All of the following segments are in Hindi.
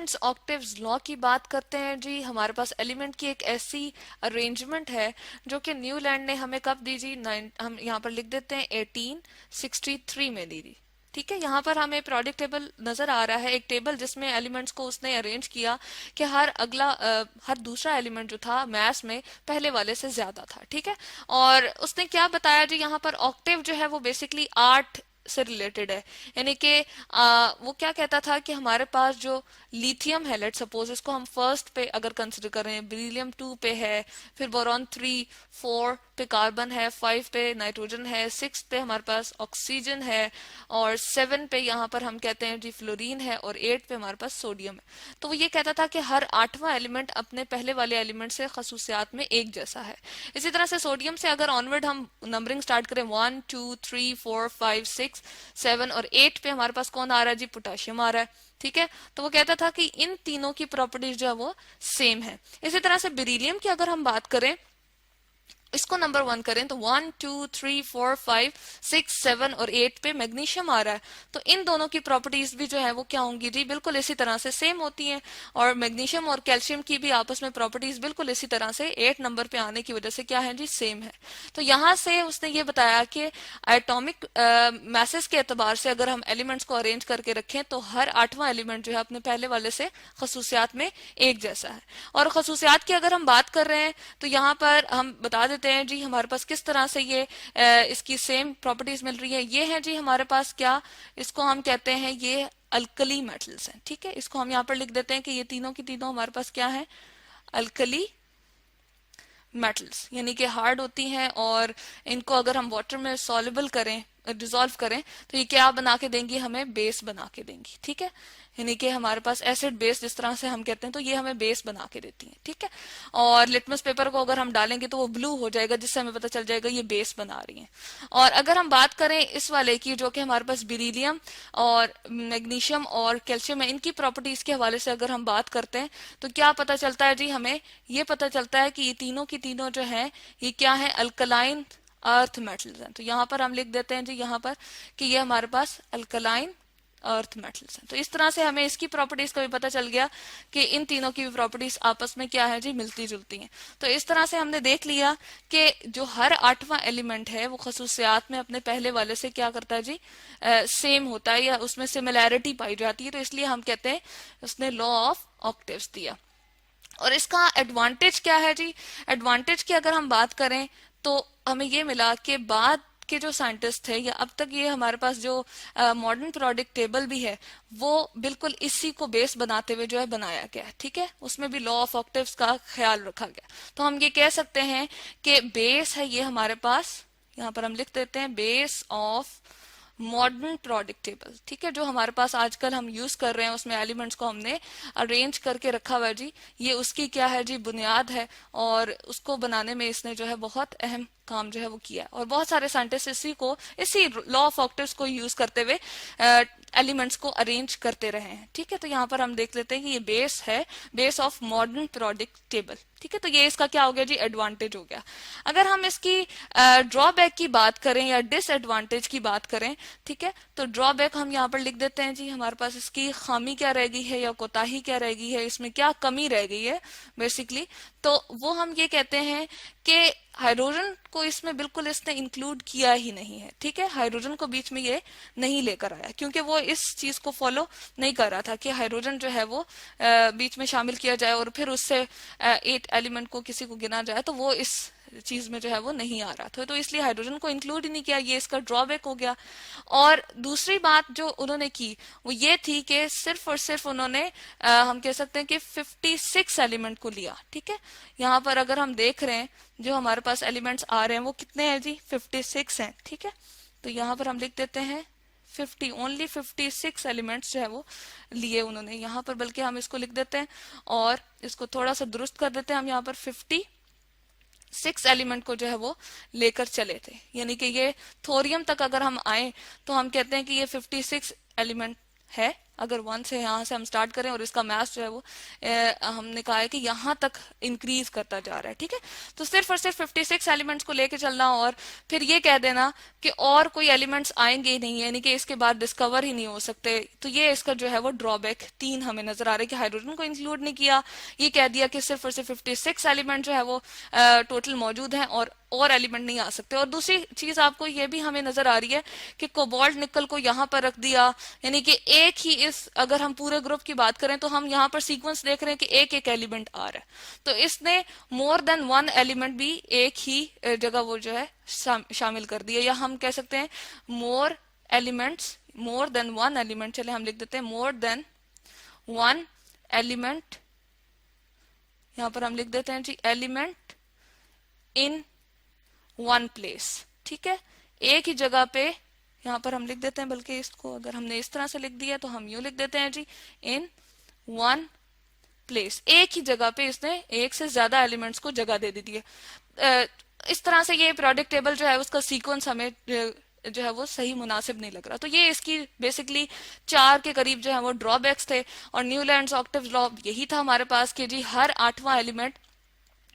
एलिमेंट्स ऑक्टेव्स लॉ की बात करते हैं जी, हमारे पास एलिमेंट की एक ऐसी अरेंजमेंट है जो कि न्यूलैंड ने हमें कब दी जी, हम यहाँ पर लिख देते हैं 1863 में दी थी। ठीक है, यहाँ पर हमें प्रोडक्ट टेबल नजर आ रहा है, एक टेबल जिसमें एलिमेंट्स को उसने अरेंज किया कि हर दूसरा एलिमेंट जो था मैथ में पहले वाले से ज्यादा था। ठीक है, और उसने क्या बताया जी, यहाँ पर ऑक्टेव जो है वो बेसिकली 8 से रिलेटेड है। यानी कि वो क्या कहता था कि हमारे पास जो लिथियम है, लेट सपोज इसको हम फर्स्ट पे अगर कंसिडर करें, बेरिलियम 2 पे है, फिर बोरॉन 3, 4 पे कार्बन है, 5 पे नाइट्रोजन है, 6 पे हमारे पास ऑक्सीजन है, और 7 पे यहाँ पर हम कहते हैं जी फ्लोरीन है, और 8 पे हमारे पास सोडियम है। तो वो ये कहता था कि हर 8वां एलिमेंट अपने पहले वाले एलिमेंट से खसूसियात में एक जैसा है। इसी तरह से सोडियम से अगर ऑनवर्ड हम नंबरिंग स्टार्ट करें, 1 2 3 4 5 6 7 और 8 पे हमारे पास कौन आ रहा है जी, पोटेशियम आ रहा है। ठीक है, तो वो कहता था कि इन तीनों की प्रॉपर्टीज जो है वो सेम है। इसी तरह से बेरिलियम की अगर हम बात करें, इसको नंबर 1 करें तो 1 2 3 4 5 6 7 और 8 पे मैग्नीशियम आ रहा है। तो इन दोनों की प्रॉपर्टीज भी जो है वो क्या होंगी जी, बिल्कुल इसी तरह से सेम होती हैं। और मैग्नीशियम और कैल्शियम की भी आपस में प्रॉपर्टीज बिल्कुल इसी तरह से 8 नंबर पे आने की वजह से क्या है जी, सेम है। तो यहाँ से उसने ये बताया कि एटॉमिक मैसेज के एतबार से अगर हम एलिमेंट्स को अरेंज करके रखें तो हर 8वां एलिमेंट जो है अपने पहले वाले से खसूसियात में एक जैसा है। और खसूसियात की अगर हम बात कर रहे हैं तो यहाँ पर हम बता देते हैं जी हमारे पास किस तरह से ये इसकी सेम प्रॉपर्टीज मिल रही है। ये है जी हमारे पास क्या, इसको हम कहते हैं ये अल्कली मेटल्स हैं। ठीक है, इसको हम यहाँ पर लिख देते हैं कि ये तीनों की तीनों हमारे पास क्या है, अल्कली मेटल्स, यानी कि हार्ड होती हैं, और इनको अगर हम वाटर में सॉल्युबल करें, डिसॉल्व करें, तो ये क्या बना के देंगी, हमें बेस बना के देंगी। ठीक है, यानी कि हमारे पास एसिड बेस जिस तरह से हम कहते हैं, तो ये हमें बेस बना के देती है। ठीक है, और लिटमस पेपर को अगर हम डालेंगे तो वो ब्लू हो जाएगा, जिससे हमें पता चल जाएगा ये बेस बना रही है। और अगर हम बात करें इस वाले की, जो कि हमारे पास बेरिलियम और मैग्नीशियम और कैल्शियम है, इनकी प्रॉपर्टीज के हवाले से अगर हम बात करते हैं तो क्या पता चलता है जी, हमें ये पता चलता है कि ये तीनों की तीनों जो है ये क्या है, अल्कलाइन अर्थ मेटल्स हैं। तो यहाँ पर हम लिख देते हैं जी यहाँ पर कि ये हमारे पास अल्कलाइन अर्थ मेटल्स हैं। तो इस तरह से हमें इसकी प्रॉपर्टीज का भी पता चल गया कि इन तीनों की भी प्रॉपर्टीज आपस में क्या है जी, मिलती जुलती हैं। तो इस तरह से हमने देख लिया कि जो हर 8वां एलिमेंट है वो खसूसियात में अपने पहले वाले से क्या करता है जी, सेम होता है, या उसमें सिमिलैरिटी पाई जाती है। तो इसलिए हम कहते हैं उसने लॉ ऑफ ऑक्टेव्स दिया। और इसका एडवांटेज क्या है जी, एडवांटेज की अगर हम बात करें तो हमें ये मिला कि बाद के जो साइंटिस्ट थे, या अब तक ये हमारे पास जो मॉडर्न प्रोडक्ट टेबल भी है, वो बिल्कुल इसी को बेस बनाते हुए जो है बनाया गया है। ठीक है, उसमें भी लॉ ऑफ ऑक्टेव्स का ख्याल रखा गया। तो हम ये कह सकते हैं कि बेस है ये हमारे पास, यहाँ पर हम लिख देते हैं base of modern product table. ठीक है, जो हमारे पास आजकल हम यूज कर रहे हैं, उसमें एलिमेंट्स को हमने अरेंज करके रखा हुआ है जी, ये उसकी क्या है जी, बुनियाद है। और उसको बनाने में इसने जो है बहुत अहम काम जो है वो किया, और बहुत सारे साइंटिस्ट इसी लॉ ऑफ ऑक्टेव्स को यूज करते हुए एलिमेंट्स को अरेंज करते रहे हैं। ठीक है, तो यहाँ पर हम देख लेते हैं कि ये बेस है, base of modern product table. ठीक है, तो ये इसका क्या हो गया जी, एडवांटेज हो गया। अगर हम इसकी ड्रॉबैक की बात करें या डिसएडवांटेज की बात करें, ठीक है, तो ड्रॉबैक हम यहाँ पर लिख देते हैं जी, हमारे पास इसकी खामी क्या रह गई है या कोताही क्या रह गई है, इसमें क्या कमी रह गई है बेसिकली। तो वो हम ये कहते हैं कि हाइड्रोजन को इसमें बिल्कुल इसने इंक्लूड किया ही नहीं है। ठीक है, हाइड्रोजन को बीच में ये नहीं लेकर आया, क्योंकि वो इस चीज को फॉलो नहीं कर रहा था कि हाइड्रोजन जो है वो बीच में शामिल किया जाए और फिर उससे 8 एलिमेंट को किसी को गिना जाए, तो वो इस चीज में जो है वो नहीं आ रहा था। तो इसलिए हाइड्रोजन को इंक्लूड ही नहीं किया, ये इसका ड्रॉबैक हो गया। और दूसरी बात जो उन्होंने की वो ये थी कि सिर्फ और सिर्फ उन्होंने हम कह सकते हैं कि 56 एलिमेंट को लिया। ठीक है, यहाँ पर अगर हम देख रहे हैं जो हमारे पास एलिमेंट्स आ रहे हैं वो कितने हैं जी, 56 हैं। ठीक है, तो यहाँ पर हम लिख देते हैं ओनली 56 एलिमेंट्स जो है वो लिए उन्होंने यहाँ पर, बल्कि हम इसको लिख देते हैं और इसको थोड़ा सा दुरुस्त कर देते हैं, हम यहाँ पर 56 एलिमेंट को जो है वो लेकर चले थे। यानी कि ये थोरियम तक अगर हम आए तो हम कहते हैं कि ये 56 एलिमेंट है अगर 1 से यहाँ से हम स्टार्ट करें और इसका मैथ जो है वो हमने कहा है कि यहाँ तक इंक्रीज करता जा रहा है, ठीक है। तो सिर्फ और सिर्फ 56 एलिमेंट्स को लेके चलना और फिर ये कह देना कि और कोई एलिमेंट्स आएंगे ही नहीं, यानी कि इसके बाद डिस्कवर ही नहीं हो सकते, तो ये इसका जो है वो ड्रॉबैक 3 हमें नजर आ रहा है कि हाइड्रोजन को इंक्लूड नहीं किया। ये कह दिया कि सिर्फ और सिर्फ 56 एलिमेंट जो है वो टोटल मौजूद हैं और एलिमेंट नहीं आ सकते। और दूसरी चीज आपको ये भी हमें नजर आ रही है कि कोबाल्ट निकल को यहाँ पर रख दिया, यानी कि एक ही इस, अगर हम पूरे ग्रुप की बात करें तो हम यहाँ पर सीक्वेंस देख रहे हैं कि एक एक एलिमेंट आ रहा है, तो इसने मोर देन वन एलिमेंट भी एक ही जगह वो जो है शामिल कर दिया, या हम कह सकते हैं more elements, more than one element, चले हम लिख देते हैं मोर देन वन एलिमेंट, यहाँ पर हम लिख देते हैं जी एलिमेंट इन वन प्लेस, ठीक है, एक ही जगह पे। यहाँ पर हम लिख देते हैं, बल्कि इसको अगर हमने इस तरह से लिख दिया तो हम यूं लिख देते हैं जी इन वन प्लेस, एक ही जगह पे इसने एक से ज्यादा एलिमेंट्स को जगह दे दी है। इस तरह से ये प्रोडक्ट टेबल जो है उसका सीक्वेंस हमें जो है वो सही मुनासिब नहीं लग रहा। तो ये इसकी बेसिकली 4 के करीब जो है वो ड्रॉबैक्स थे। और न्यूलैंड्स ऑक्टेव लॉ यही था हमारे पास कि जी हर 8वां एलिमेंट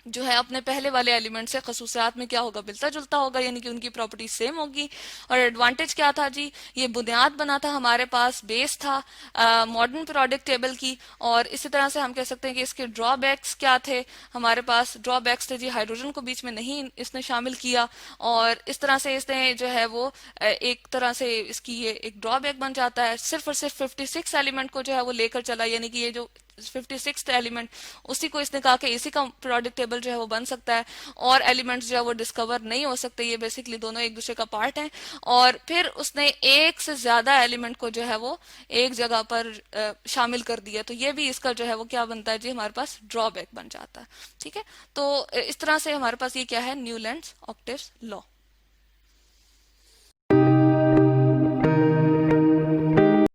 जो है अपने पहले वाले एलिमेंट से खसूसियात में क्या होगा, मिलता जुलता होगा, यानी कि उनकी प्रॉपर्टी सेम होगी। और एडवांटेज क्या था जी, ये बुनियाद बना था, हमारे पास बेस था मॉडर्न प्रोडक्ट टेबल की। और इसी तरह से हम कह सकते हैं कि इसके ड्रॉबैक्स क्या थे, हमारे पास ड्रॉबैक्स थे जी हाइड्रोजन को बीच में नहीं इसने शामिल किया, और इस तरह से इसने जो है वो एक तरह से इसकी ये एक ड्रॉबैक बन जाता है। सिर्फ और सिर्फ 56 एलिमेंट को जो है वो लेकर चला, यानी कि ये जो 56th एलिमेंट उसी को इसने कहा कि इसी का प्रोडक्ट टेबल जो है वो बन सकता है, और एलिमेंट्स जो है वो डिस्कवर नहीं हो सकते, ये बेसिकली दोनों एक दूसरे का पार्ट हैं। और फिर उसने एक से ज्यादा एलिमेंट को जो है वो एक जगह पर शामिल कर दिया, तो ये भी इसका जो है वो क्या बनता है जी, हमारे पास ड्रॉबैक बन जाता है, ठीक है। तो इस तरह से हमारे पास ये क्या है, न्यूलैंड्स ऑक्टेव लॉ।